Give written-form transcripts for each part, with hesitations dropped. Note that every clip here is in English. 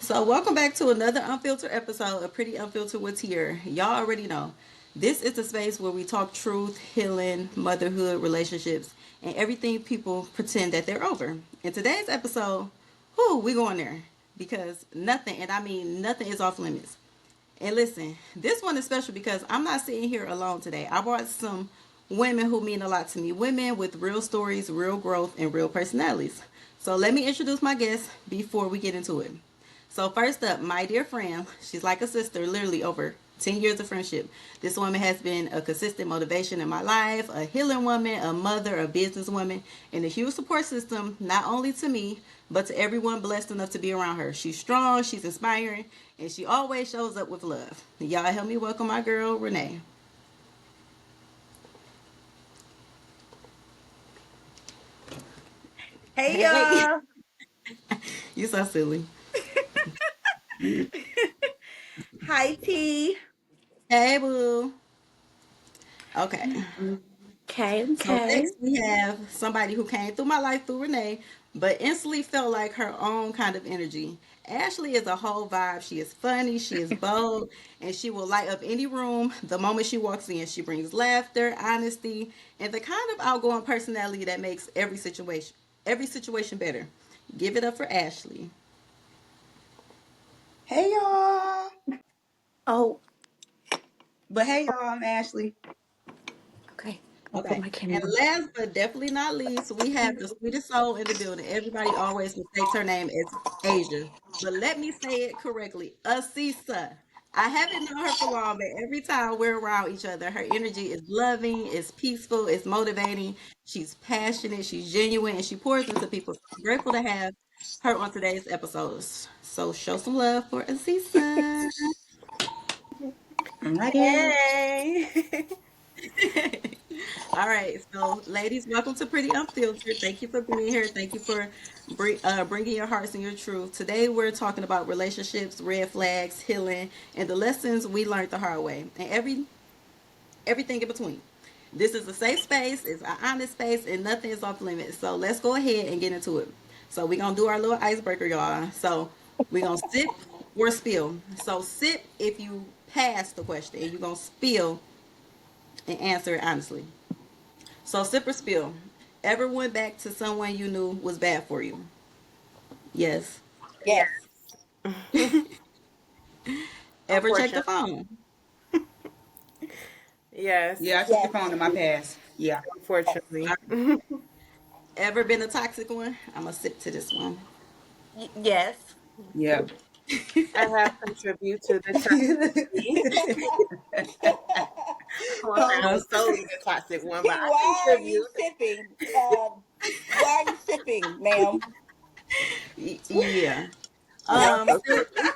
So, welcome back to another unfiltered episode of Pretty Unfiltered with Here. Y'all already know this is the space where we talk truth, healing, motherhood, relationships, and everything people pretend that they're over. In today's episode, we going there because nothing, and I mean nothing, is off limits. And listen, this one is special because I'm not sitting here alone today. I brought some women who mean a lot to me, women with real stories, real growth, and real personalities. So let me introduce my guests before we get into it. So first up, my dear friend, she's like a sister, literally over 10 years of friendship. This woman has been a consistent motivation in my life, a healing woman, a mother, a businesswoman, and a huge support system, not only to me, but to everyone blessed enough to be around her. She's strong, she's inspiring, and she always shows up with love. Y'all help me welcome my girl, Renee. Hey Hey, y'all. you so silly. Hi T. Hey, boo. Okay. Okay, So okay. next we have somebody who came through my life through Renee, but instantly felt like her own kind of energy. Ashley is a whole vibe. She is funny, she is bold, and she will light up any room the moment she walks in. She brings laughter, honesty, and the kind of outgoing personality that makes every situation better. Give it up for Ashley. Hey y'all. Oh, But hey y'all, I'm Ashley. okay. I'll put Okay. my And camera on. last but definitely not least, we have the sweetest soul in the building. Everybody always mistakes her name as Asia. But let me say it correctly. Asisa. I haven't known her for long, but every time we're around each other, her energy is loving, is peaceful, is motivating. She's passionate, she's genuine, and she pours into people. So I'm grateful to have her on today's episodes. So show some love for Asisa. I'm right here. Hey. All right, so ladies, welcome to Pretty Unfiltered. Thank you for being here. Thank you for bringing your hearts and your truth. Today, we're talking about relationships, red flags, healing, and the lessons we learned the hard way, and everything in between. This is a safe space. It's an honest space, and nothing is off limits. So let's go ahead and get into it. So we're gonna do our little icebreaker, y'all. So we're gonna sip or spill. So sip if you pass the question, and you're gonna spill and answer it honestly. So sip or spill. Ever went back to someone you knew was bad for you? Yes. Yes. Ever checked the Unfortunately. phone? Yes. Yeah, I took the Yes. phone in my past. Yeah. Unfortunately. Ever been a toxic one? I'm gonna sip to this one. Yes. Yeah. I have contributed to the toxicity. I won't say I I'm was sip- solely the toxic one, but T, I why are you contribute. sipping? Why are you sipping, ma'am? yeah. Y'all so Still, silly.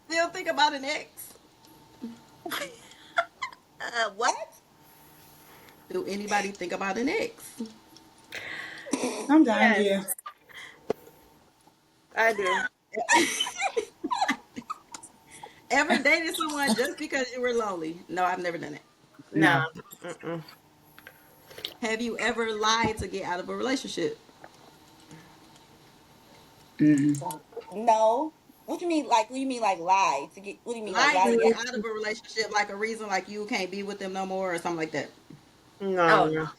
still think about an ex. What? Do anybody think about an ex? Sometimes, Yes, yeah. I do. Ever dated someone just because you were lonely? No, I've never done it. No. No. Mm-mm. Have you ever lied to get out of a relationship? Mm-mm. No. What you mean? Like, what do you mean? Like lie to get? What do you mean? Like Lied lie to to get get? out of a relationship, like a reason like you can't be with them no more or something like that. No, Oh no.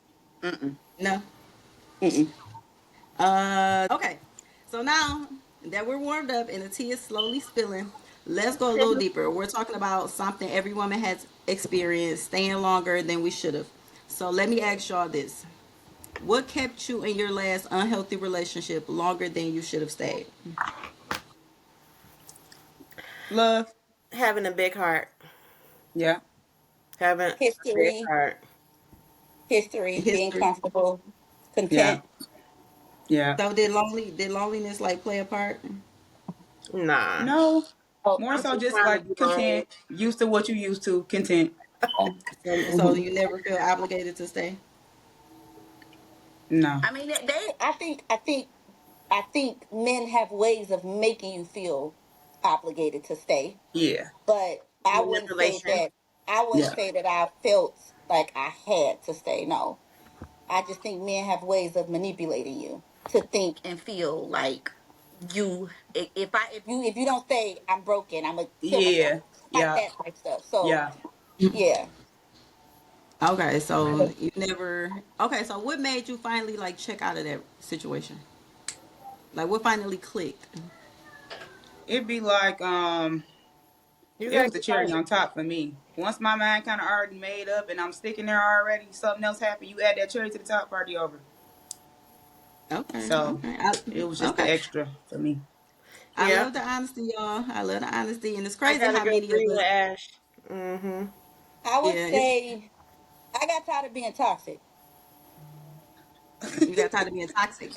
no. Mm-mm. No. Mm-mm. Okay. So now that we're warmed up and the tea is slowly spilling, let's go a little deeper. We're talking about something every woman has experienced, staying longer than we should have. So let me ask y'all this. What kept you in your last unhealthy relationship longer than you should have stayed? Love. Having a big heart. Yeah. Having a big History. heart. History. Being History. comfortable. Yeah. Content. Yeah. So did loneliness like play a part? Nah. No. Oh. More I'm so too just fine to like be lonely. content. Used to what you used to. Content. So you never feel obligated to stay? No. I mean, they. I think men have ways of making you feel obligated to stay, Yeah. but I wouldn't say Manipulation. that. I wouldn't Yeah. say that I felt like I had to stay. No, I just think men have ways of manipulating you to think and feel like. if you don't stay, I'm broken, I'm gonna kill myself, Yeah. like Yeah. that type stuff. So Yeah. yeah. Okay, so you never. Okay, so what made you finally like check out of that situation? Like, what finally clicked? It'd be like You it gotta was the get cherry out. on top for me. Once my mind kind of already made up and I'm sticking there already, something else happened. You add that cherry to the top, party over. Okay, So okay, it was just the okay. extra for me. I Yeah. love the honesty, y'all. I love the honesty, and it's I crazy gotta how go many of agree with us. Ash. Mm-hmm. I would Yeah, it's say I got tired of being toxic. you got tired of being toxic.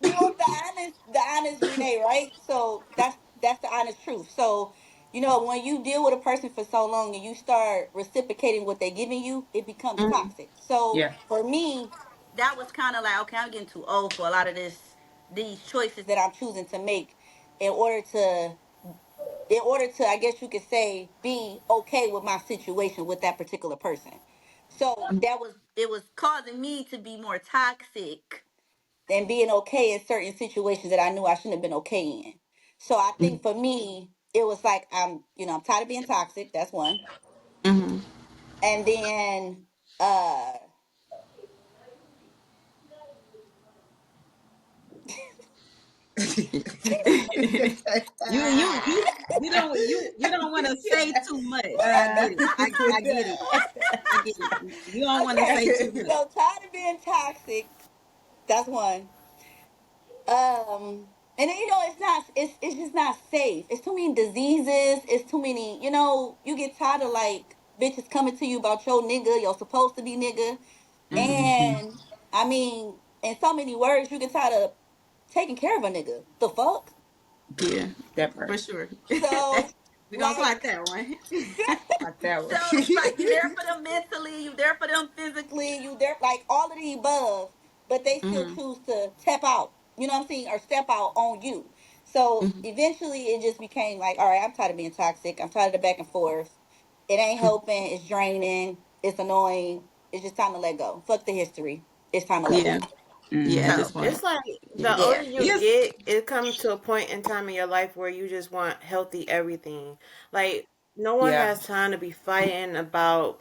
You want the honest Renee, right? So that's the honest truth. So, when you deal with a person for so long and you start reciprocating what they're giving you, it becomes Hmm. toxic. So Yeah. for me, that was kind of like, okay, I'm getting too old for a lot of these choices that I'm choosing to make in order to I guess you could say, be okay with my situation with that particular person. So it was causing me to be more toxic than being okay in certain situations that I knew I shouldn't have been okay in. So I think for me, it was like I'm tired of being toxic. That's one. Hmm. And then uh You don't want to say too much. I get it. I get it. I get it. You don't want to okay. say too much. So tired of being toxic. That's one. And then, it's just not safe. It's too many diseases. It's too many. You get tired of like bitches coming to you about your nigga, your supposed to be nigga, Hmm. and I mean, in so many words, you get tired of taking care of a nigga. The fuck. Yeah, That for part. sure. So We gonna clock like, that one. Like that so one. it's like you there for them mentally, you there for them physically, you there like all of the above, but they still Hmm. choose to tap out. You know what I'm saying, or step out on you. So eventually, it just became like, all right, I'm tired of being toxic. I'm tired of the back and forth. It ain't helping. It's draining. It's annoying. It's just time to let go. Fuck the history. It's time to let Yeah, go. yeah. At this Hmm. point, It's like yeah. the older Yeah. you Yes. get, it comes to a point in time in your life where you just want healthy everything. Like no one Yeah. has time to be fighting about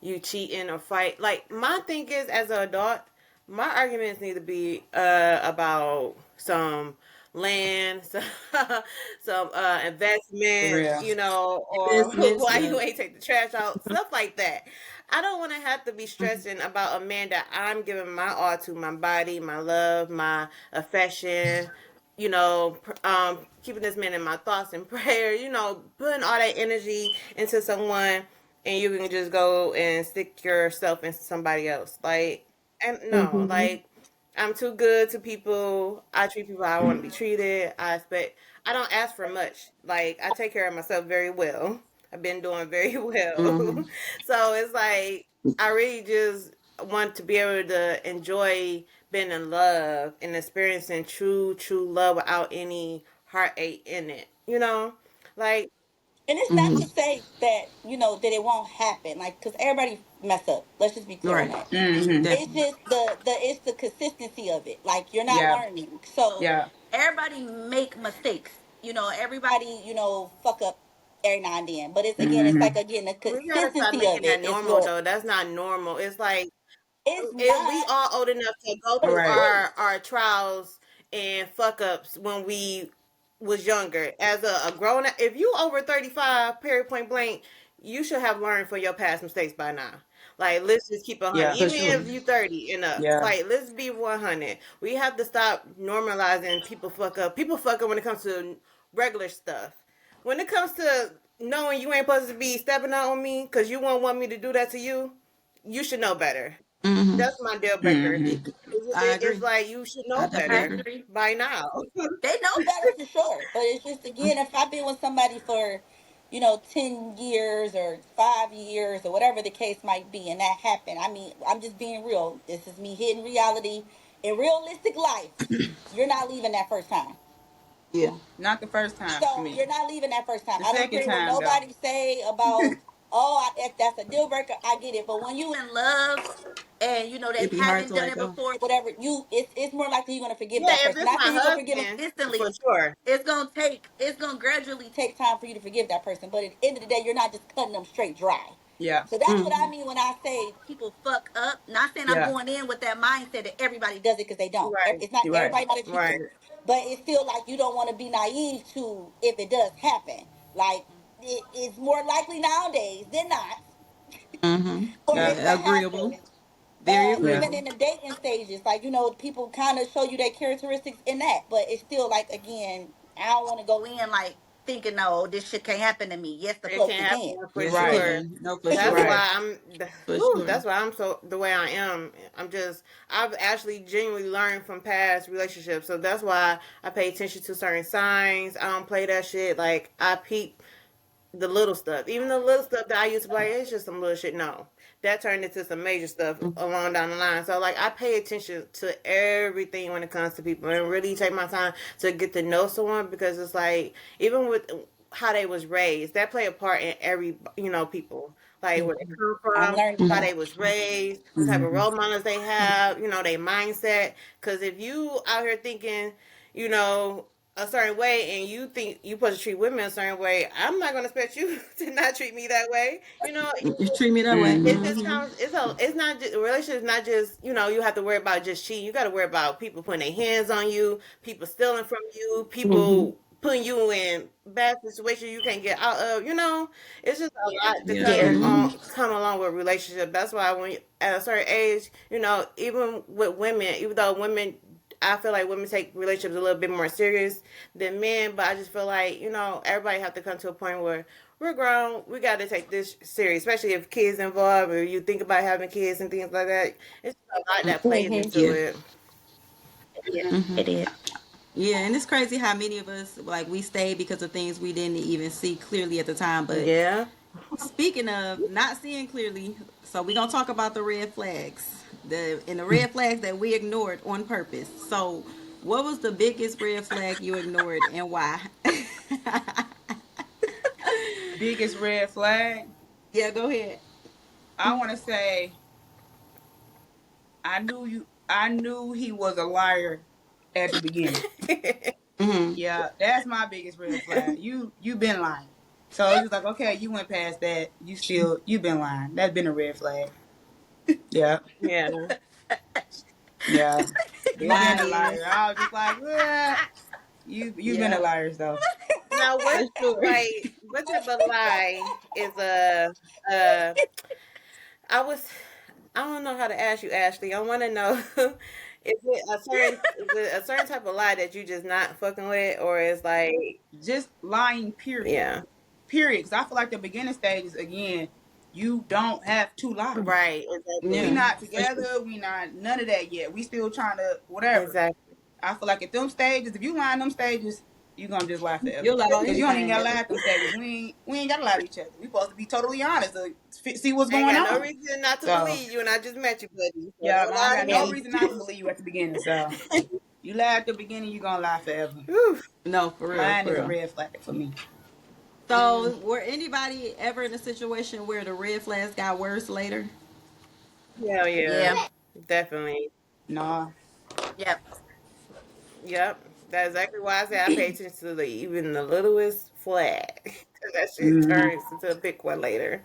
you cheating or fight. Like my thing is, as an adult, my arguments need to be about some land, some For investments, real. or Investments. why Yeah. you ain't take the trash out, stuff like that. I don't want to have to be Hmm. stressing about a man that I'm giving my all to, my body, my love, my affection, keeping this man in my thoughts and prayer, putting all that energy into someone, and you can just go and stick yourself into somebody else. Like, and no, Hmm. like, I'm too good to people. I treat people how I want to be treated. I don't ask for much. Like, I take care of myself very well. I've been doing very well. Hmm. So it's like, I really just want to be able to enjoy being in love and experiencing true love without any heartache in it. Like, And it's not Hmm. to say that that it won't happen, like, because everybody mess up. Let's just be clear on Right. that. Hmm. It's Definitely. just the consistency of it. Like, you're not Yeah. learning. So Yeah. everybody make mistakes. Everybody fuck up every now and then. But it's like, Hmm. again, the we gotta stop consistency making of that it is normal, what though. That's not normal. It's like, it's we not. all old enough to go But through it's Right. true. our trials and fuck ups when we was younger. As a grown, if you over 35, period, point blank, you should have learned from your past mistakes by now. Like, let's just keep 100. Yeah. For Even sure. if you 30 and up, Yeah. like, let's be 100. We have to stop normalizing people fuck up. People fuck up when it comes to regular stuff. When it comes to knowing you ain't supposed to be stepping out on me because you won't want me to do that to you, you should know better. Hmm. That's my deal breaker. Hmm. I It's agree. like, you should I know definitely I better agree. agree. by now. They know better for sure. But it's just, again, if I've been with somebody for 10 years or 5 years or whatever the case might be, and that happened, I mean, I'm just being real. This is me hitting reality. In realistic life, you're not leaving that first time. Yeah. Not the first time for So me. you're not leaving that first time. The I don't second care what time though. nobody say about, oh, that's a deal breaker. I get it. But when you in love, and you know they It'd be hard haven't to done let it go. before, whatever, it's more likely you're gonna forgive Yeah, that if person. it's Not my saying you're gonna forgive them husband, for instantly. sure. It's gonna gradually take time for you to forgive that person. But at the end of the day, you're not just cutting them straight dry. Yeah. So that's what I Mm-hmm. mean when I say people fuck up. Not saying I'm Yeah. going in with that mindset that everybody does it because they don't. Right, It's not You're right. everybody not a cheater, right. but it's still like you don't want to be naive to if it does happen. Like it's more likely nowadays than not Mm-hmm. for Yeah. it to Yeah, agreeable. happen. Very Yeah. Even agreeable. in the dating stages, like people kind of show you their characteristics in that, but it's still like again, I don't want to go in like thinking, no, this shit can't happen to me. Yes, the It fuck can it can. happen for Yes, it Right. sure. can. No, for That's sure. Right. why For sure. that's why I'm so the way I am. I've actually genuinely learned from past relationships. So that's why I pay attention to certain signs. I don't play that shit. Like I peep the little stuff. Even the little stuff that I used to play, it's just some little shit. No. That turned into some major stuff along down the line. So like I pay attention to everything when it comes to people and really take my time to get to know someone because it's like even with how they was raised, that play a part in every people. Like where they come I'm from, learning how Mm-hmm. that. they was raised, what type of Mm-hmm. role models they have, their mindset. Because if you out here thinking, you know, a certain way and you think you supposed to treat women a certain way, I'm not gonna expect you to not treat me that way. You treat me that way. It Mm-hmm. just Mm-hmm. comes. It's not just a relationship. Is not just you have to worry about just cheating. You got to worry about people putting their hands on you, people stealing from you, Mm-hmm. people putting you in bad situations you can't get out of. It's just a lot to Yes. Yeah. Mm-hmm. come along with a relationship. That's why when at a certain age, even with women, even though women. I feel like women take relationships a little bit more serious than men, but I just feel like everybody have to come to a point where we're grown. We got to take this serious, especially if kids involved or you think about having kids and things like that. It's a lot that plays Mm-hmm. into Yeah. it. Yeah, Mm-hmm. it is. Yeah, and it's crazy how many of us like we stayed because of things we didn't even see clearly at the time. But Yeah. speaking of not seeing clearly, so we're gonna talk about the red flags. The red flags that we ignored on purpose. So what was the biggest red flag you ignored and why? Biggest red flag. Yeah, go ahead. I want to say I knew he was a liar at the beginning. Mm-hmm. Yeah, that's my biggest red flag. You been lying. So it's just like, okay, you went past that. You been lying. That's been a red flag. Yeah, Yeah. yeah. You been a Lying. liar. I was just like, you been a Yeah, liar though. Now, for sure. what type of lie is a I was I don't know how to ask you, Ashley. I want to know is it a certain type of lie that you just not fucking with, or is like Just lying, period. yeah, Period. Because I feel like the beginning stages again, you don't have to lie. right, We Yeah, exactly, not for sure. together. We not none of that yet. We still trying to whatever. exactly. I feel like at them stages, if you lie in them stages, you gonna just lie forever. You'll lie on Cause you don't even anything. gotta lie at them stages. We ain't gotta lie to each other. We supposed to be totally honest to see what's I ain't going got no on. reason not to So believe you, and I just met you, buddy. So yeah, don't I lie got to Yeah. no me. reason not to believe you at the beginning. So you lie at the beginning, you gonna lie forever. Whew. No, for real, Lying for is a real. red flag for me. So, were anybody ever in a situation where the red flags got worse later? Hell yeah, Yeah. definitely. Nah. Yep. Yep, that's exactly why I say I pay attention to even the littlest flag. 'Cause that shit Mm-hmm. turns into a big one later.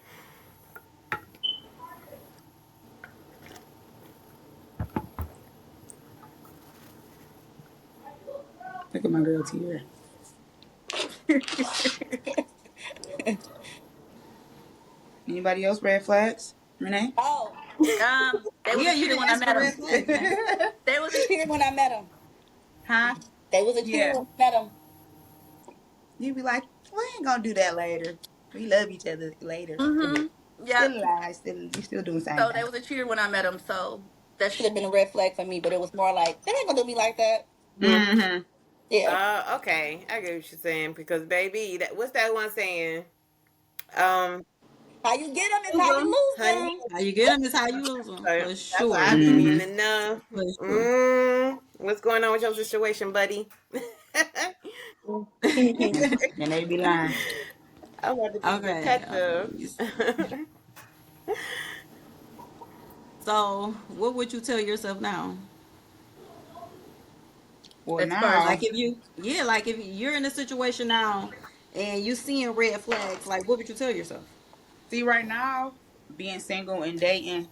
Look at my girl Tierra. Anybody else red flags? Renee? Oh, they was Yeah, a you cheater didn't when I answer the met red him. flags, man. They was a cheater when I met him. Huh? They was a cheater Yeah. when I met him. You be like, we ain't gonna do that later. We love each other later. Mm-hmm. Still Yep. alive, you still doing the same So they thing. was a cheater when I met him. So that should have been a red flag for me. But it was more like they ain't gonna do me like that. Mm-hmm. Yeah. Okay, I get what you're saying because baby, what's that one saying? Um, How you get them is lose how you 'em, lose honey. them. How you get them is how you lose them, So for that's what I sure. be Mm-hmm. needing to know. For sure. What's going on with your situation, buddy? And they be lying. I want to be Okay. detective. So So, what would you tell yourself now? Well, As far as Like now, if you, yeah, like if you're in a situation now and you seeing red flags, like what would you tell yourself? see, right now, being single and dating,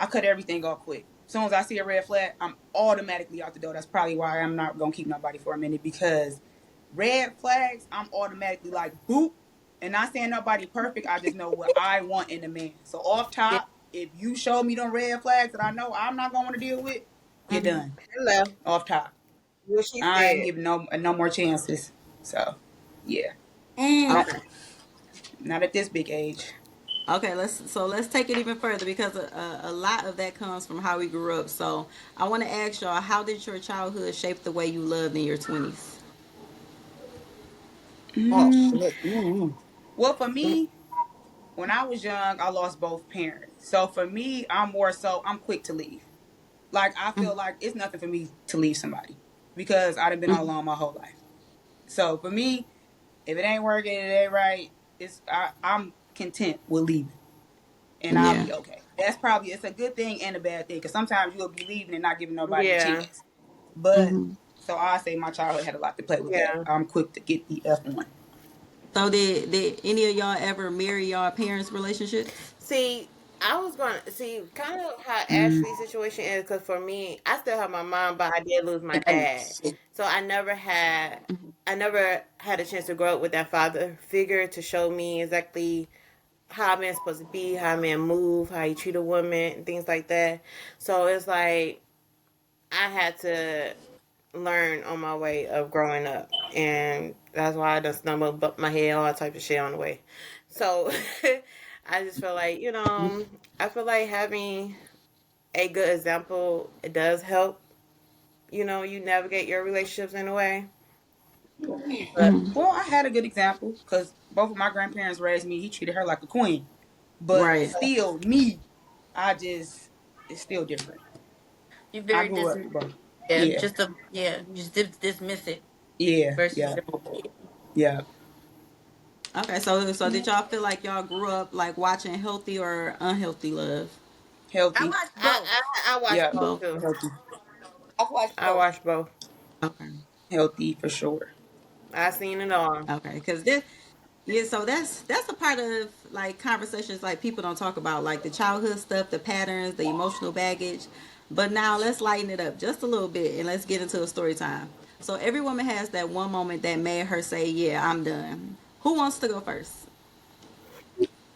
I cut everything off quick. As soon as I see a red flag, I'm automatically out the door. That's probably why I'm not gonna keep nobody for a minute, because red flags, I'm automatically like boop. And not saying nobody perfect, I just know what I want in a man. So off yeah, top, if you show me them red flags that I know I'm not gonna want to deal with, you're Hmm. done. Hello. Off top, What she I ain't said. giving no more chances. So yeah, and not Okay. not at this big age. Okay, let's take it even further because a lot of that comes from how we grew up. So I want to ask y'all, how did your childhood shape the way you loved in your 20s? oh Mm, shit. Mm-hmm. well, for me, when I was young, I lost both parents. So for me, I'm quick to leave. Like I feel like it's nothing for me to leave somebody because I've been all Mhm. alone my whole life. So for me, if it ain't working, it ain't right. I'm content with leaving, and I'll Yeah. be okay. That's probably it's a good thing and a bad thing because sometimes you'll be leaving and not giving nobody a Yeah. chance. But Hmm. so I say my childhood had a lot to play with that. Yeah. I'm quick to get the F on. So did any of y'all ever marry y'all parents' relationships? See, I was going to see kind of how Mm. Ashley's situation is because for me, I still have my mom, but I did lose my And dad. shit. So I never had a chance to grow up with that father figure to show me exactly how a man's supposed to be, how a man move, how he treat a woman, and things like that. So it's like I had to learn on my way of growing up, and that's why I done stumbled, bumped my head, all that type of shit on the way. So I just feel like I feel like having a good example it does help. You navigate your relationships in a way. But Hmm. Well, I had a good example because both of my grandparents raised me. He treated her like a queen, but Right. still, me, I just it's still different. You I very grew dis up, but yeah, yeah, just just dismiss it yeah, versus yeah, your kid. yeah. Okay, so did y'all feel like y'all grew up like watching healthy or unhealthy love? I Healthy, watched I both. I watch yeah, both Both. too. healthy, I've watched I both. watch both. Okay. healthy for sure. I seen it all. Okay, because this, yeah, so that's a part of like conversations like people don't talk about, like the childhood stuff, the patterns, the emotional baggage. But now let's lighten it up just a little bit and let's get into a story time. So every woman has that one moment that made her say, "Yeah, I'm done." Who wants to go first?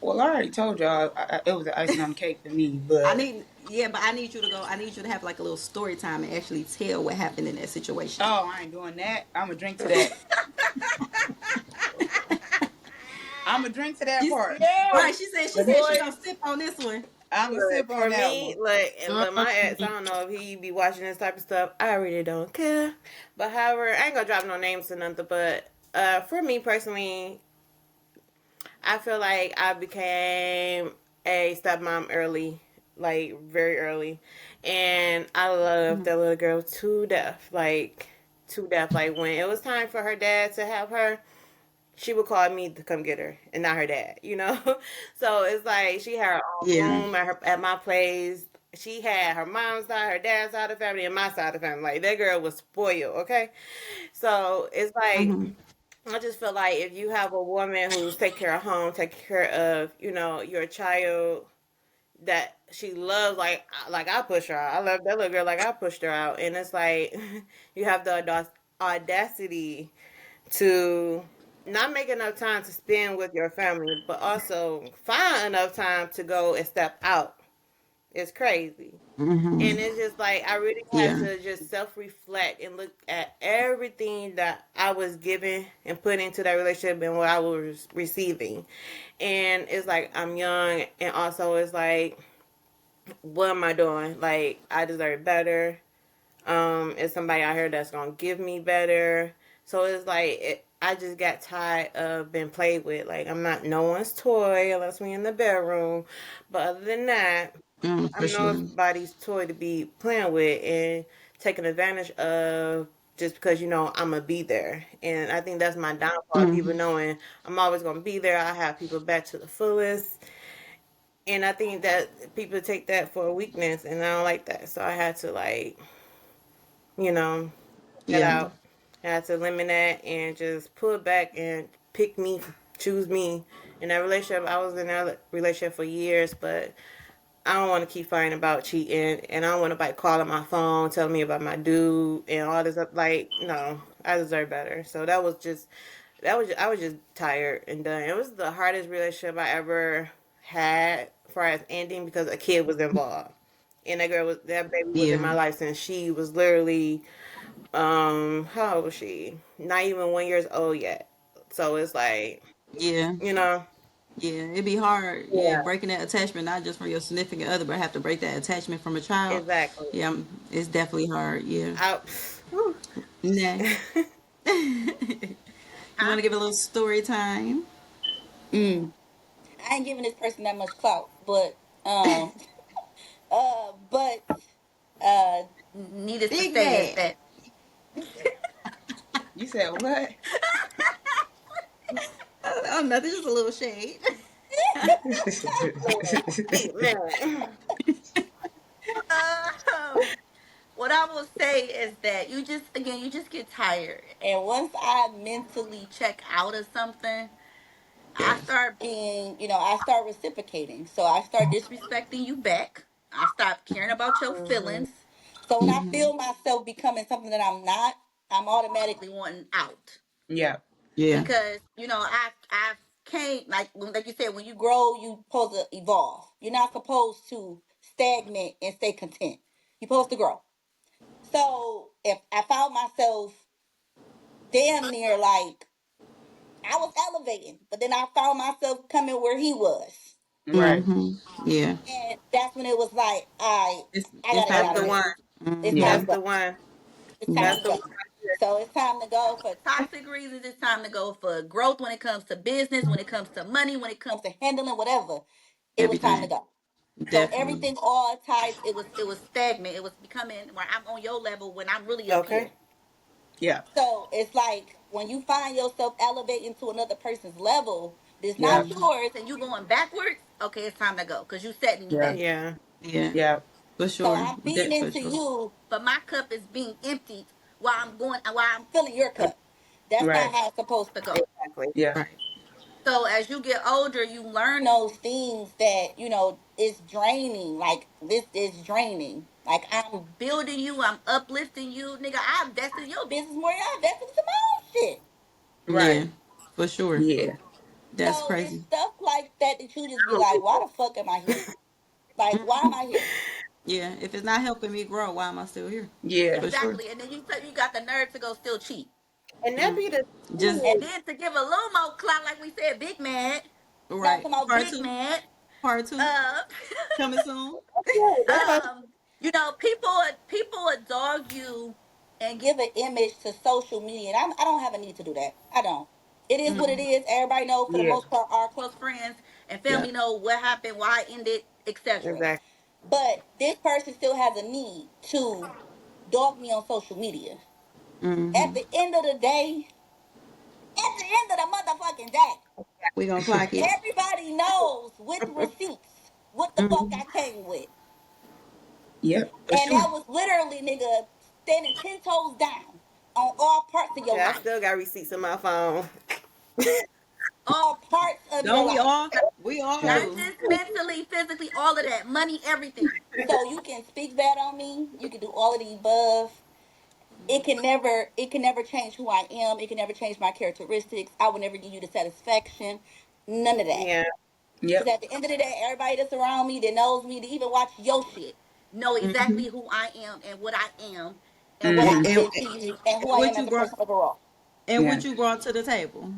Well, I already told y'all it was the icing on the cake for me, I but need, yeah, but I need you to go. I need you to have like a little story time and actually tell what happened in that situation. oh, I ain't doing that. I'm gonna drink to that. I'm gonna drink to that She's, part. right? She said she Boy. gonna sip on this one. I'm gonna Look, sip on for that me, one. look, my ex, I Mm-mm. don't know if he be watching this type of stuff. I really don't care. But however, I ain't gonna drop no names or nothing. But for me personally, I feel like I became a stepmom early, like very early, and I love that little girl to death, like to death. Like when it was time for her dad to have her, she would call me to come get her and not her dad. So it's like she had her own Yeah. room at my place. She had her mom's side, her dad's side of the family, and my side of the family. Like that girl was spoiled, okay? So it's like Hmm. I just feel like if you have a woman who's take care of home, take care of, your child that she loves like I push her out. I love that little girl like I pushed her out. And it's like you have the audacity to not make enough time to spend with your family, but also find enough time to go and step out. It's crazy. Hmm. And it's just like I really had Yeah. to just self reflect and look at everything that I was giving and put into that relationship and what I was receiving. And it's like I'm young, and also it's like, what am I doing? Like I deserve better. It's somebody out here that's gonna give me better. So it's like I just got tired of being played with. Like I'm not no one's toy unless we in the bedroom. But other than that, For I'm sure. nobody's toy to be playing with and taking advantage of just because I'm gonna be there. And I think that's my downfall. People Hmm. knowing I'm always gonna be there. I have people back to the fullest. And I think that people take that for a weakness, and I don't like that. So I had to like, you know, get Yeah. out. I had to limit that and just pull it back and pick me, choose me. In that relationship, I was in that relationship for years, but I don't want to keep fighting about cheating, and I don't want nobody calling my phone, telling me about my dude and all this. Like, no, I deserve better. So I was just tired and done. It was the hardest relationship I ever had, as far as ending, because a kid was involved, and that baby was in Yeah. my life since she was literally how old was she? Not even 1 years old yet. So it's like, Yeah. you know, Yeah. It'd be hard. Yeah. yeah, Breaking that attachment, not just from your significant other, but have to break that attachment from a child. exactly. Yeah. It's definitely hard. Yeah. I, whew. Nah. You want Huh? to give a little story time? Mm. I ain't giving this person that much clout, but but needless to Big say is bad. that You said what? Oh, nothing. Just a little shade. Man. um, what I will say is that you just get tired, and once I mentally check out of something, I Yes. start being, I start reciprocating. So I start disrespecting you back. I stop caring about your Mhm. feelings. So when I Hmm. feel myself becoming something that I'm not, I'm automatically wanting out. Yeah. Yeah. Because I've came like you said, when you grow you supposed to evolve. You're not supposed to stagnate and stay content. You're supposed to grow. So if I found myself damn near like I was elevating, but then I found myself coming where he was, Right. Hmm. Yeah. and that's when it was like I It's gotta get time That's out to of the go. here. one. It's Hmm. time Yeah. to That's the go. one. It's time Yeah. That's to the one go. right there. So it's time to go for toxic reasons. It's time to go for growth when it comes to business, when it comes to money, when it comes to handling whatever. It was time to Everything. go. So Definitely. everything all tied. It was stagnant. It was becoming where I'm on your level when I'm really up here. Okay. Yeah. So it's like when you find yourself elevating to another person's level that's not Yeah. Hmm. yours and you going backwards, okay, it's time to go because you setting me Yeah. back. Yeah. Yeah. Yeah. For So sure. I'm feeding For into sure. you, but my cup is being emptied while I'm filling your cup. That's not Right. how it's supposed to go. Exactly. Yeah. Right. So as you get older, you learn those things that, it's draining. Like this is draining. Like I'm building you, I'm uplifting you, nigga. I invested in your business more than I invested into my own shit. Yeah. Right. For sure. Yeah. That's So it's crazy. stuff like that that you just be like, why the fuck am I here? Like, why am Hmm. I here? Yeah. If it's not helping me grow, why am I still here? Yeah. For sure. Exactly. And then you got the nerve to go still cheat. And that Mm. be the Just And thing. then to give a little more clout, like we said, big mad. No, I'm right. talking about Part big two. mad. Part two. Uh, Coming soon. Yeah, that's what people would dog you and give an image to social media, and I don't have a need to do that. I don't. It is what it Hmm. is. Everybody know for the Yeah. most part, our close friends and Yeah. family know what happened, why it ended, etc. exactly. But this person still has a need to dog me on social media. At Hmm. the end of the day, at the end of the motherfucking day, We gonna clock it. everybody knows with receipts what the fuck Hmm. I came with. Yep. For And sure. that was literally, nigga, standing 10 toes down on all parts of your Yeah, I still life. got receipts on my phone. All parts of Don't your we life. all? We all Yep. Not do. just mentally, physically, all of that. Money, everything. So you can speak bad on me. You can do all of the above. It can never change who I am. It can never change my characteristics. I will never give you the satisfaction. None of that. Yeah. Because Yep. at the end of the day, everybody that's around me that knows me, to even watch your shit, know Hmm. exactly who I am and what I am and what And, I Mm-hmm. and, give to you and who I what am you as a brought person overall. and Yeah. what you brought to the table.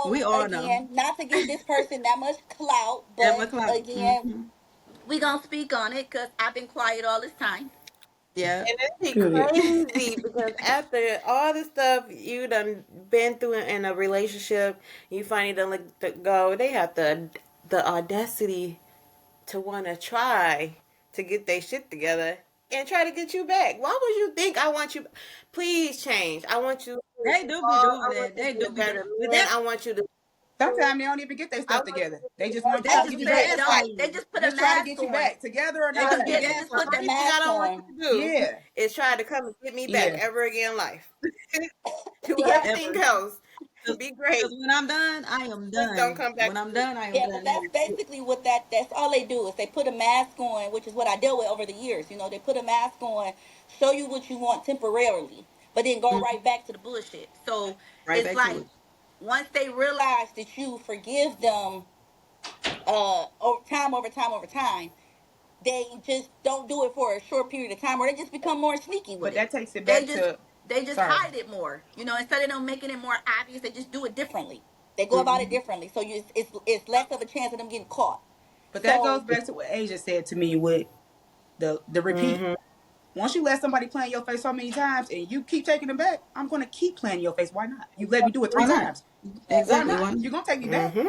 We So all know. again, not to give this person that much clout, That but McCloud. again, Hmm. we gonna speak on it because I've been quiet all this time. Yeah. And it'd be Period. crazy because after all the stuff you done been through in a relationship, you finally done let it go. They have the audacity to want to try to get their shit together and try to get you back. Why would you think I want you? Please change. I want you to They do be evolve. doing I want that. you to They be do a be doing. better But man. that's I want you to Sometimes they don't even get their I stuff was together. They just They want They try to just just get you be they back. don't. gaslighting They you. just put a Just try to mask get you on. back together or They They just not. be just put the gaslighting only thing I mask don't want on. you to do Yeah, is try to come and get me back yeah. ever again in life. Do Yeah, everything ever. else. Be Because great. when I'm done, I am Just don't done. come back When to I'm me. done, I am yeah, but done. that's basically what that's all they do is they put a mask on, which is what I dealt with over the years. You know, they put a mask on, show you what you want temporarily, but then go Mhm. right back to the bullshit. So Right it's back to like it. once they realize that you forgive them, over time, they just don't do it for a short period of time, or they just become more sneaky with But it. that takes it They back just to. they just Sorry. hide it more. You know, instead of them making it more obvious, they just do it differently. They go about it Mhm. differently, so it's less of a chance of them getting caught. But that goes So back to what Asia said to me with the repeat. Mm-hmm. Once you let somebody play in your face so many times and you keep taking them back, I'm gonna keep playing in your face. Why not? You let me do it three Why not? times. Why Exactly. not? Why not? You're gonna take me back. Mm-hmm.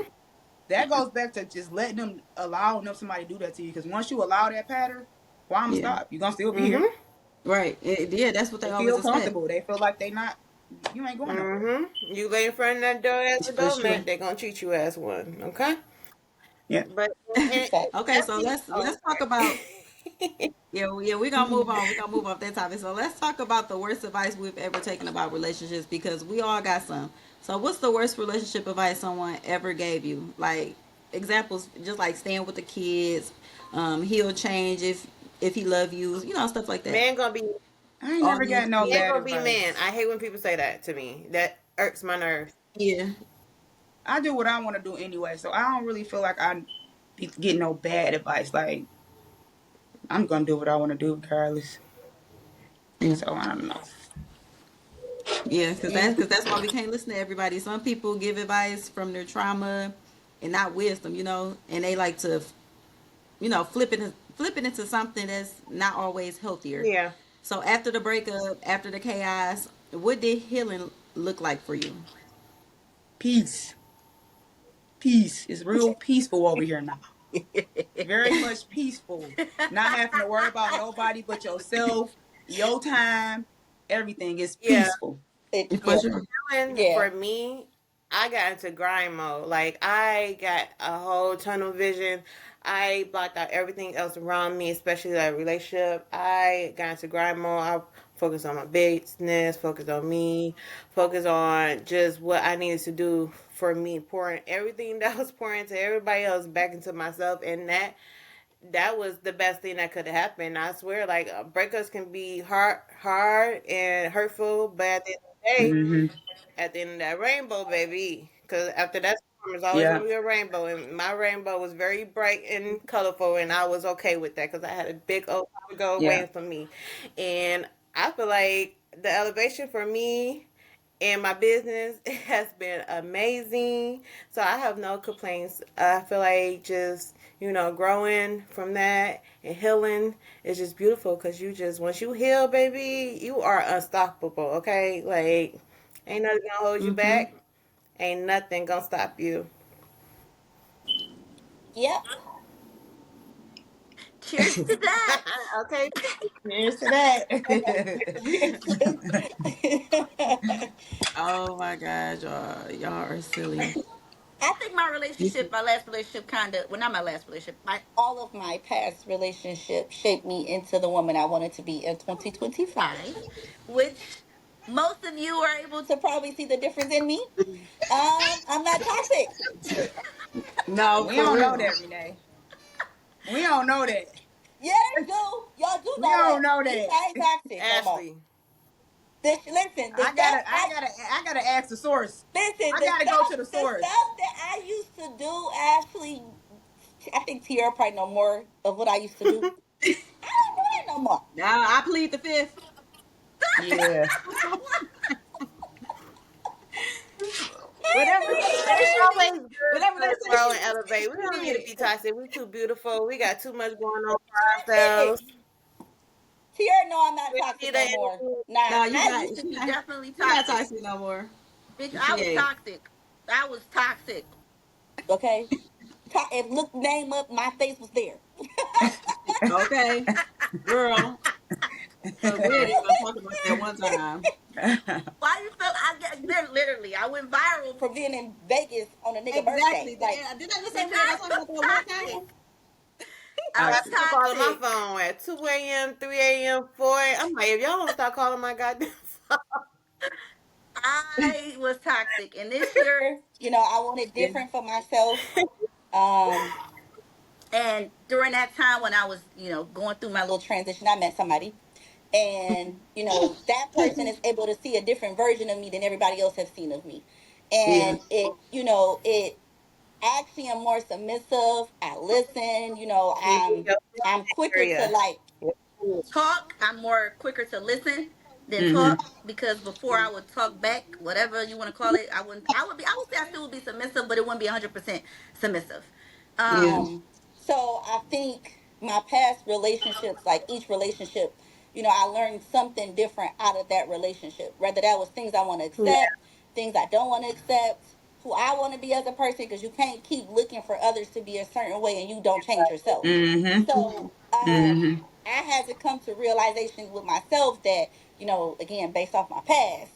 That goes back to just letting them allowing them somebody to do that to you. Because once you allow that pattern, why I'm gonna Yeah. stop? You're gonna still be Mm-hmm. here. Right. Yeah, that's what they They always feel expect. comfortable. They feel like they not. You ain't going nowhere. Mm-hmm. You lay in front of that door as a For sure. doormat, they're gonna treat you as one. Okay? Yeah. But and facts. Okay, so every let's talk about yeah, we're gonna move Mhm. on. We're gonna move off that topic. So let's talk about the worst advice we've ever taken about relationships because we all got some. So what's the worst relationship advice someone ever gave you? Like examples, just like staying with the kids, he'll change if he love you, stuff like that. man gonna be I ain't All never needs got to no be man bad gonna be man. advice. I hate when people say that to me. That irks my nerves. yeah. I do what I want to do anyway, so I don't really feel like I be getting no bad advice. Like I'm gonna do what I want to do regardless. Yeah. So I don't know. Yeah, because Yeah, that's why we can't listen to everybody. Some people give advice from their trauma and not wisdom, and they like to, flip it into something that's not always healthier. Yeah. So after the breakup, after the chaos, what did healing look like for you? Peace, peace is real peaceful over here now. Very much peaceful. Not having to worry about nobody but yourself, your time. Everything is Yeah. peaceful. For yeah, sure. Healing yeah. for me, I got into grind mode. Like I got a whole tunnel vision. I blocked out everything else around me, especially that relationship. I got into grind mode. I focused on my business, focused on me, focused on just what I needed to do for me, pouring everything that was pouring to everybody else back into myself, and that was the best thing that could have happened. I swear, like breakups can be hard and hurtful, but at the end of the day, Hmm. at the end of that rainbow, baby. Because after that storm, there's always Yeah, gonna be a rainbow, and my rainbow was very bright and colorful, and I was okay with that because I had a big old pot of gold yeah. waiting for me, and I feel like the elevation for me and my business has been amazing. So I have no complaints. I feel like just growing from that and healing is just beautiful because you just once you heal, baby, you are unstoppable. Okay, like ain't nothing gonna hold you Mm-hmm. back. Ain't nothing gonna stop you. Yep. Cheers to that. Okay. Here's to that. Oh my God, y'all are silly. I think my last relationship, kind of, well, not my last relationship, all of my past relationships shaped me into the woman I wanted to be in 2025, which most of you are able to probably see the difference in me. I'm not toxic. No, We for don't know real. that, Renee. We don't know that. Yes, do. Y'all do We know that. don't know Bitch, that. I ain't toxic no more. Ashley. Listen, the I stuff gotta, I gotta, I gotta ask the source. listen, I gotta go to the the source. stuff that I used to do, actually, I think Tierra probably know more of what I used to do. I don't do that no more. Now I plead the fifth. Yeah. Whatever It's they say, always good whatever they to say, grow and she elevate. We don't need to did. be toxic. We too beautiful. We got too much going on for Listen, ourselves. Tierra, no, I'm not We don't toxic need no more. that. Nah, No, you I not. used to be definitely She not toxic. toxic no more. Bitch, I She was ain't. toxic. I was toxic. Okay? If look name up, my face was there. Okay, girl. Cause we ain't even gonna talk about that one time. Why you feel I get there? literally, I went viral for being in Vegas on a nigga birthday. Exactly. Like, Did I just we say we ain't gonna talk about that one toxic. time? I I was Got people calling my toxic. phone at 2 a.m., 3 a.m., 4 a.m. I'm like, if y'all don't stop calling my goddamn phone. I was toxic, and this year, I wanted Yeah. different for myself. Um, and during that time when I was, going through my little transition, I met somebody, and that person is able to see a different version of me than everybody else has seen of me, Yeah. and it actually am more submissive. I listen. Keep I'm quicker to area. like talk. I'm more quicker to listen than Mm-hmm. talk, because before I would talk back, whatever you want to call it. I wouldn't. I would say I still would be submissive, but it wouldn't be 100% submissive. Yeah. So I think my past relationships, like each relationship, I learned something different out of that relationship. Whether that was things I want to Yeah. accept, things I don't want to accept, who I want to be as a person, because you can't keep looking for others to be a certain way and you don't change yourself. Mm-hmm. So Mm-hmm. I had to come to realization with myself that, again, based off my past,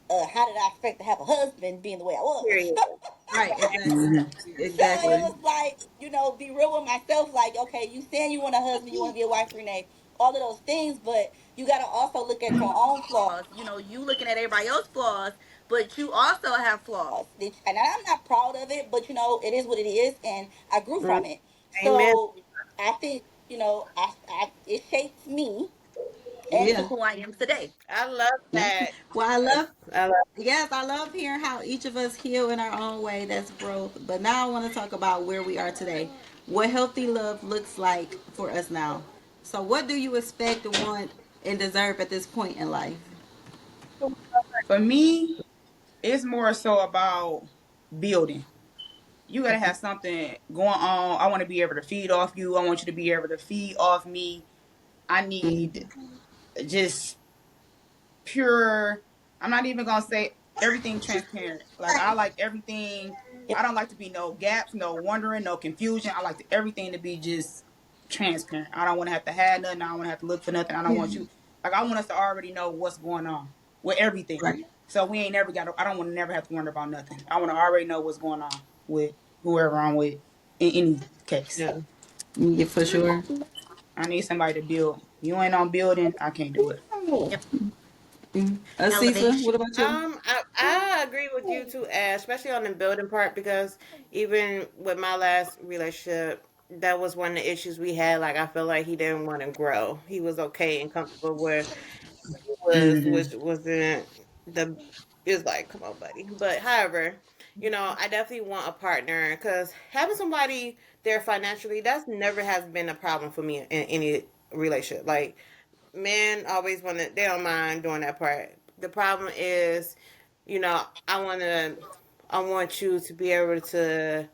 how did I expect to have a husband being the way I was? Period. Right. Exactly. Mm-hmm. So it Exactly. was like, be real with myself. Like, okay, you saying you want a husband, you want to be a wife, Renee, all of those things, but you got to also look at your own flaws. You looking at everybody else's flaws, but you also have flaws. And I'm not proud of it, but it is what it is, and I grew Mm. from it. Amen. So I think, it shapes me into Yeah. who I am today. I love Okay. that. Well, I love. I love Yes, I love hearing how each of us heal in our own way. That's growth. But now I want to talk about where we are today. What healthy love looks like for us now. So, what do you expect, want, and deserve at this point in life? For me, it's more so about building. You gotta have something going on. I want to be able to feed off you. I want you to be able to feed off me. I need Mm-hmm. just pure. I'm not even gonna say everything transparent. Like I like everything. I Yep. don't like to be no gaps, no wondering, no confusion. I like everything to be just transparent. I don't want to have to have nothing. I don't want to have to look for nothing. I don't want you. Like I want us to already know what's going on with everything. Right. So we ain't never got. I don't want to never have to wonder about nothing. I want to already know what's going on with whoever I'm with. In any case, yeah. Yeah, for sure. I need somebody to build. You ain't on building. I can't do it. Yep. Asisa, what Elevation. about you? I agree with you too, Ash, especially on the building part because even with my last relationship, that was one of the issues we had. Like I feel like he didn't want to grow. He was okay and comfortable where he was, Mm-hmm. which wasn't the. It was like, come on, buddy. But however, I definitely want a partner because having somebody there financially, that's never has been a problem for me in any relationship. Like men always want to, they don't mind doing that part. The problem is, I want you to be able to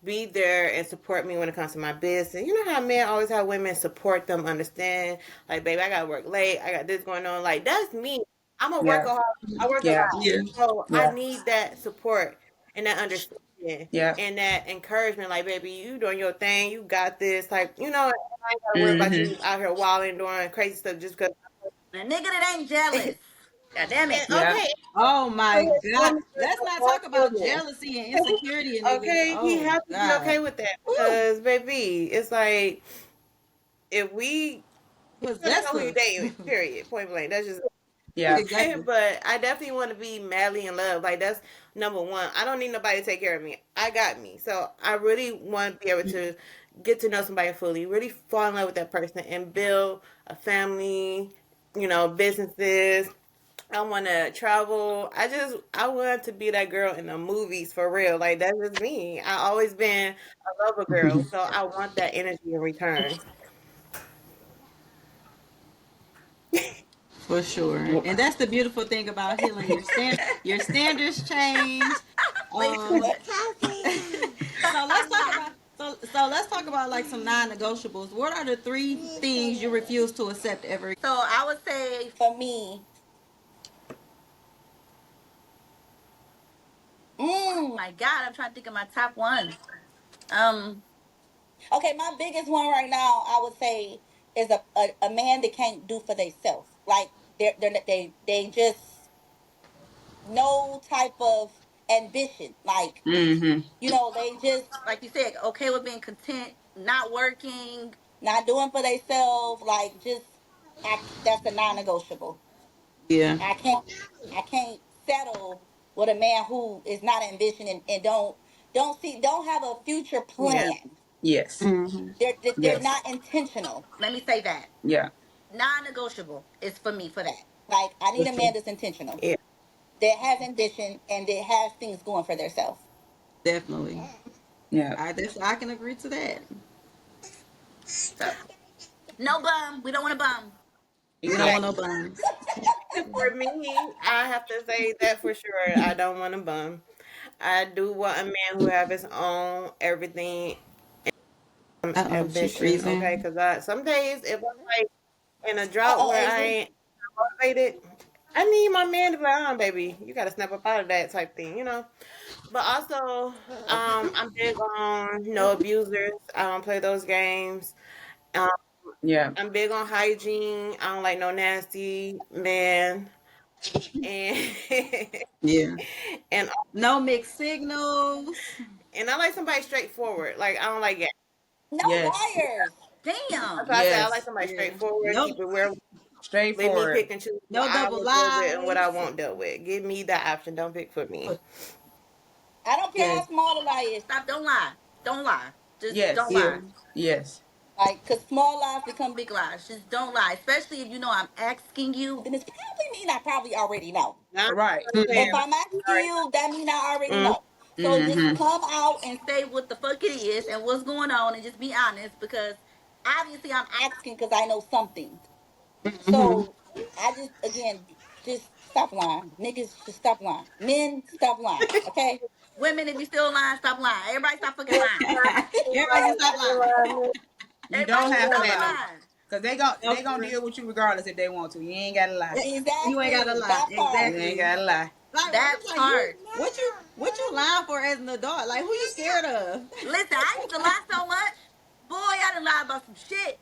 be there and support me when it comes to my business. You know how men always have women support them, understand, like, baby, I gotta work late, I got this going on. Like, that's me. I'm a Yeah. workaholic. I work a Yeah. lot. Yeah. So I Yeah. need that support and that understanding Yeah. and that encouragement. Like, baby, you doing your thing, you got this. Like, I ain't gotta worry about Mm-hmm. you out here wilding, doing crazy stuff just because. A nigga that ain't jealous. God damn it. And Yeah. okay, Oh my God. woman Let's not want talk about children. jealousy and insecurity in niggas. Okay, he Oh has to be God. okay with that Woo. because, baby, it's like if we gonna know who you're Possessive. dating. Period. Point blank. That's just. Yeah. Exactly. But I definitely want to be madly in love. Like that's number one. I don't need nobody to take care of me. I got me. So I really want to be able to get to know somebody fully, really fall in love with that person, and build a family. Businesses. I want to travel. I want to be that girl in the movies for real. Like that's just me. I always been a lover girl, so I want that energy in return. For sure. And that's the beautiful thing about healing. Your standards change. Way too Um much. so let's talk about let's talk about like some non-negotiables. What are the three things you refuse to accept ever So I would say for me, my God, I'm trying to think of my top ones. Um, okay, my biggest one right now, I would say, is a man that can't do for themselves. Like they just no type of ambition. Like, Mm-hmm. they just, like you said, okay with being content, not working, not doing for themselves. Like, just, that's a non-negotiable. Yeah. I can't, I can't settle with a man who is not ambition and don't have a future Yeah. plan. Yes. Mm-hmm. They're Yes. not intentional. Let me say that. Yeah. Non-negotiable is for me for that. Like, I For need a man sure. that's intentional, Yeah. that has ambition, and that has things going for themselves. Definitely. Yeah. I can agree to that. So, no bum. We don't want a bum. We don't want no Exactly. bums. For me, I have to say that for sure. I don't want a bum. I do want a man who have his own everything Uh oh, she ambition. Okay, freezing. because some days if I'm like in a Uh drought oh, where I Asia. ain't motivated, I need my man to be like, "Oh, baby, you got to snap up out of that type thing," you know. But also, I'm big on no abusers. I don't play those games. Um, Yeah. I'm big on hygiene. I don't like no nasty man, and Yeah. and No mixed signals. and I like somebody straightforward. Like I don't like yeah. No Yes. liars. That's Damn. why I say I like Yes. somebody Yeah. straightforward. Nope. Keep it where let me Straightforward. pick and choose what No I double will deal with and what I lies. won't deal with. Give me the option. Don't pick for me. I don't care Yes. how small the lie is. Stop. Don't lie. Don't lie. Just don't Yes. Yeah. lie. Yes. Like, cause small lies become big lies. Just don't lie. Especially if you know I'm asking you, then it's probably mean I probably already know. Now Right. I'm saying, If Mm-hmm. I'm asking you, that mean I already mm, know. So just Mm-hmm. come out and say what the fuck it is and what's going on, and just be honest, because obviously I'm asking because I know something. Mm-hmm. So I just, again, just stop lying. Niggas, just stop lying. Men, stop lying. Okay. Women, if you still lying, stop lying. Everybody, stop fucking lying. Everybody just stop lying. You Everybody, don't just have to stop lie. lying. Cause No, they for gonna real. deal with you regardless if they want to. You ain't gotta lie. You ain't gotta Exactly. lie. That You part. ain't Exactly. gotta lie. Like That it's like part. what you lying for as an adult? Like who you scared of? Listen, I used to lie so much. Boy, I done lied about some shit.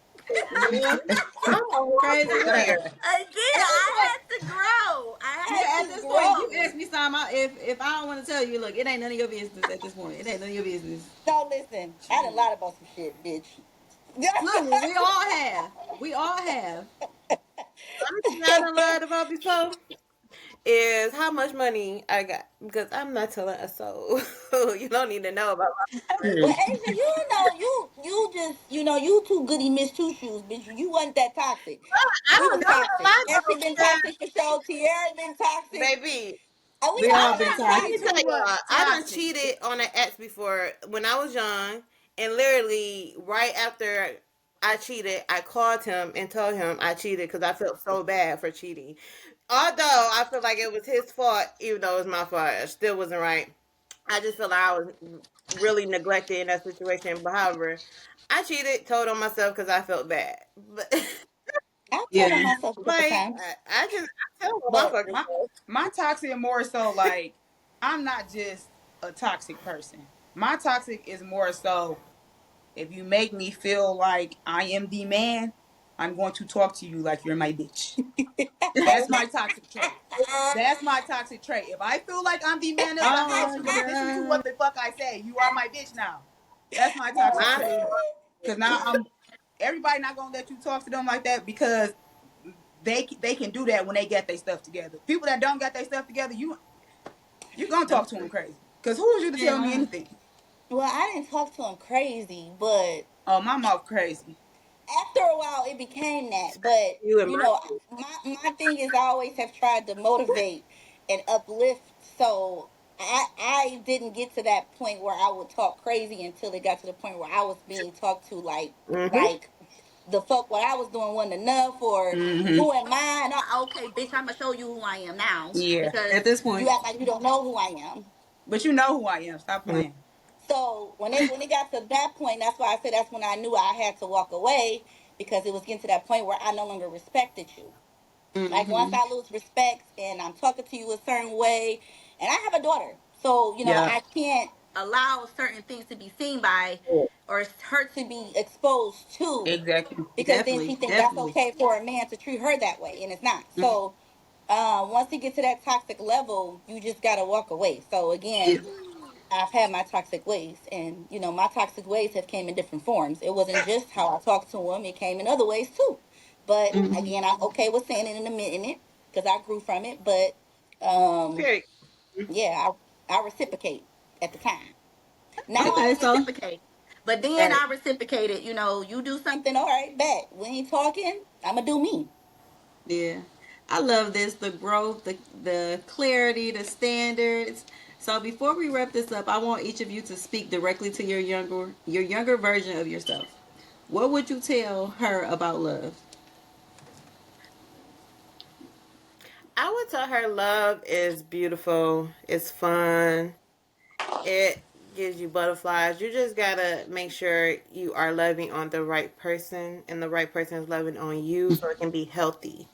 Yeah. I'm a Crazy horrible work. liar. Again, At this I point, had to grow. I yeah, had at to this point, you grow. ask me something. If I don't want to tell you, look, it ain't none of your business at this point. It ain't none of your business. No, listen, I done lied about some shit, bitch. Look, we all have. We all have. Only thing I done lied about before is how much money I got because I'm not telling a soul. You don't need to know about my Well, Hmm. Asia, you just, you too goody miss two shoes, bitch. You wasn't that toxic. I We don't was know a toxic. lot Effie though been because toxic for sure. Tierra been toxic. baby, And we We all all been been let me toxic. tell toxic. Too much y'all, I done toxic. cheated on an ex before when I was young, and literally right after I cheated, I called him and told him I cheated because I felt so bad for cheating. Although I feel like it was his fault, even though it was my fault, it still wasn't right. I just feel like I was really neglected in that situation. But however, I cheated, told on myself because I felt bad. But I've told on Yeah. myself a couple like times, I tell on my but fucking My self. my toxic more so like I'm not just a toxic person. My toxic is more so if you make me feel like I am the man, I'm going to talk to you like you're my bitch. That's my toxic trait. That's my toxic trait. If I feel like I'm the man of the house, Oh you're my gonna listen to what god. the fuck I say. You are my bitch now. That's my toxic Mine trait. be Cause now I'm everybody not gonna let you talk to them like that because they can do that when they get their stuff together. People that don't got their stuff together, you gonna talk to them crazy. Cause who is you to tell me Yeah. anything? well, I didn't talk to him crazy, but Oh, my mouth crazy. after a while it became that. But you and my my thing is I always have tried to motivate and uplift. So I didn't get to that point where I would talk crazy until it got to the point where I was being talked to mm-hmm. like the fuck what I was doing wasn't enough, or Mm-hmm. who am I? And okay, bitch, I'm gonna show you who I am now, Yeah. because At this you point. act like you don't know who I am. But you know who I am. Stop playing. So when it got to that point, that's why I said that's when I knew I had to walk away, because it was getting to that point where I no longer respected you. Like, once Mm-hmm. I lose respect and I'm talking to you a certain way, and I have a daughter, so Yeah. I can't allow certain things to be seen by, or her to be exposed to, Exactly. because then Definitely. she think that's Definitely. okay for a man to treat her that way, and it's not. So once you get to that toxic level, you just gotta walk away. So Yeah. again, I've had my toxic ways, and my toxic ways have came in different forms. It wasn't just how I talked to them; it came in other ways too. But Hmm. again, I'm okay with saying it and admitting it because I grew from it. But um, Period. yeah, I reciprocate at the time. Now I Okay, don't so reciprocate, but then Right. I reciprocated. You do something, all right, bet we ain't talking. I'ma do me. yeah, I love this, the growth, the clarity, the standards. So before we wrap this up, I want each of you to speak directly to your younger version of yourself. What would you tell her about love? I would tell her love is beautiful. It's fun. It gives you butterflies. You just gotta make sure you are loving on the right person and the right person is loving on you so it can be healthy.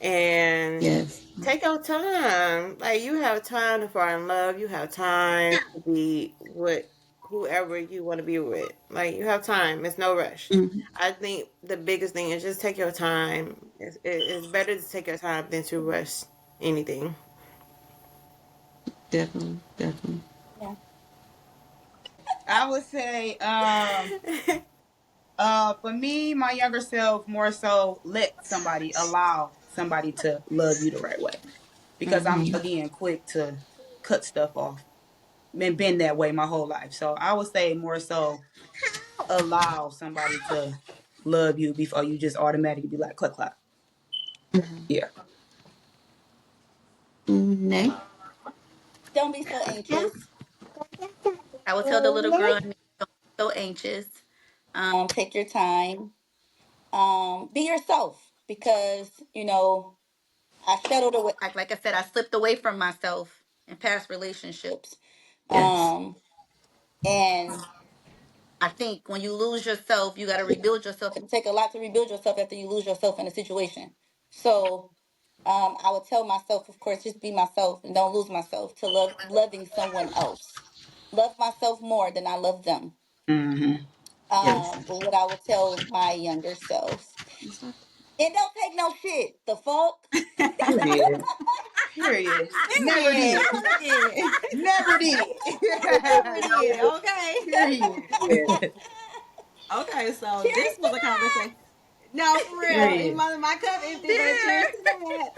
And Yes. take your time. Like you have time to fall in love. You have time to be with whoever you want to be with. Like you have time. It's no rush. Hmm. I think the biggest thing is just take your time. It's better to take your time than to rush anything. Definitely, definitely. Yeah. I would say, for me, my younger self, more so allow somebody to love you the right way. Because I'm, Hmm. again, quick to cut stuff off. And been that way my whole life. So I would say more so allow somebody to love you before you just automatically be like, click, clap. Yeah. Nay. Don't be so anxious. I would tell the little girl in me, don't be so anxious. Take your time. Be yourself because I settled away. Like I said, I slipped away from myself in past relationships. Yes. Um, and I think when you lose yourself, you got to rebuild yourself. It take a lot to rebuild yourself after you lose yourself in a situation. So, I would tell myself, of course, just be myself and don't lose myself to loving someone else. Love myself more than I love them. Mm-hmm. Yes. But what I would tell my younger self, and don't take no shit. The fuck. Period. Period. Never Period. did. Period. Never did. Never did. Okay. Period. Okay. So Cheers this was to a conversation. No, for real. Even Period. my cup empty, but cheers that. to that.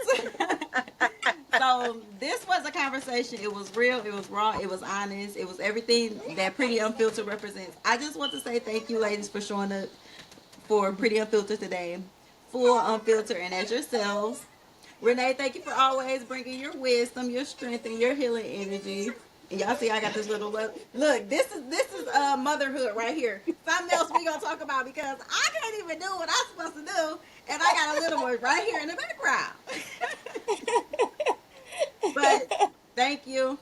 So this was a conversation. It was real. It was raw. It was honest. It was everything that Pretty Unfiltered represents. I just want to say thank you, ladies, for showing up for Pretty Unfiltered today, full unfiltered and as yourselves. Renee, thank you for always bringing your wisdom, your strength, and your healing energy. And y'all see, I got this little look. This is motherhood right here. Something else we gonna talk about because I can't even do what I'm supposed to do, and I got a little one right here in the background. But thank you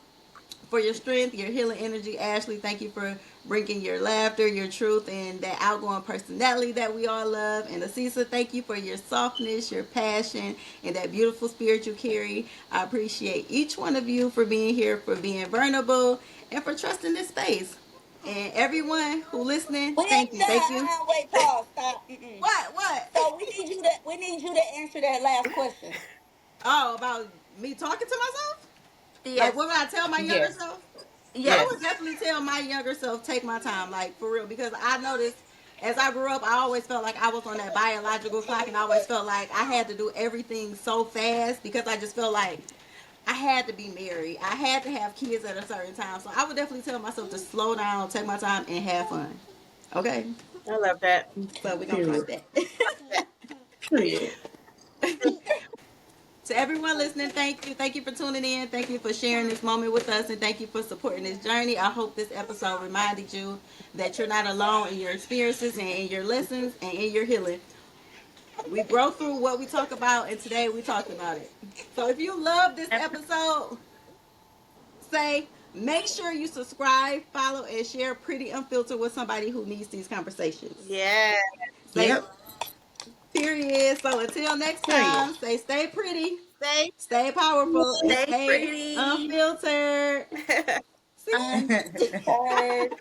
for your strength, your healing energy. Ashley, thank you for bringing your laughter, your truth, and that outgoing personality that we all love. And Asiaa, thank you for your softness, your passion, and that beautiful spirit you carry. I appreciate each one of you for being here, for being vulnerable, and for trusting this space. And everyone who listening, We thank ain't you, done. thank you. Wait, pause, stop. Mm-mm. What? So we need you to answer that last question. Oh, about me talking to myself? Like, Yes. what would I tell my younger Yes. self? I Yes. would Yes. definitely tell my younger self, take my time, like for real, because I noticed as I grew up, I always felt like I was on that biological clock, and I always felt like I had to do everything so fast because I just felt like I had to be married, I had to have kids at a certain time. So I would definitely tell myself to slow down, take my time, and have fun. Okay, I love that. so we're gonna Period. clock that. Period. To everyone listening, thank you. Thank you for tuning in. Thank you for sharing this moment with us. And thank you for supporting this journey. I hope this episode reminded you that you're not alone in your experiences and in your lessons and in your healing. We grow through what we talk about, and today we talked about it. So if you love this episode, say, make sure you subscribe, follow, and share Pretty Unfiltered with somebody who needs these conversations. Yeah. Say, Yep. period. So until next Period. time, stay pretty, Stay. stay powerful, and Stay stay pretty. unfiltered. See? Unfiltered.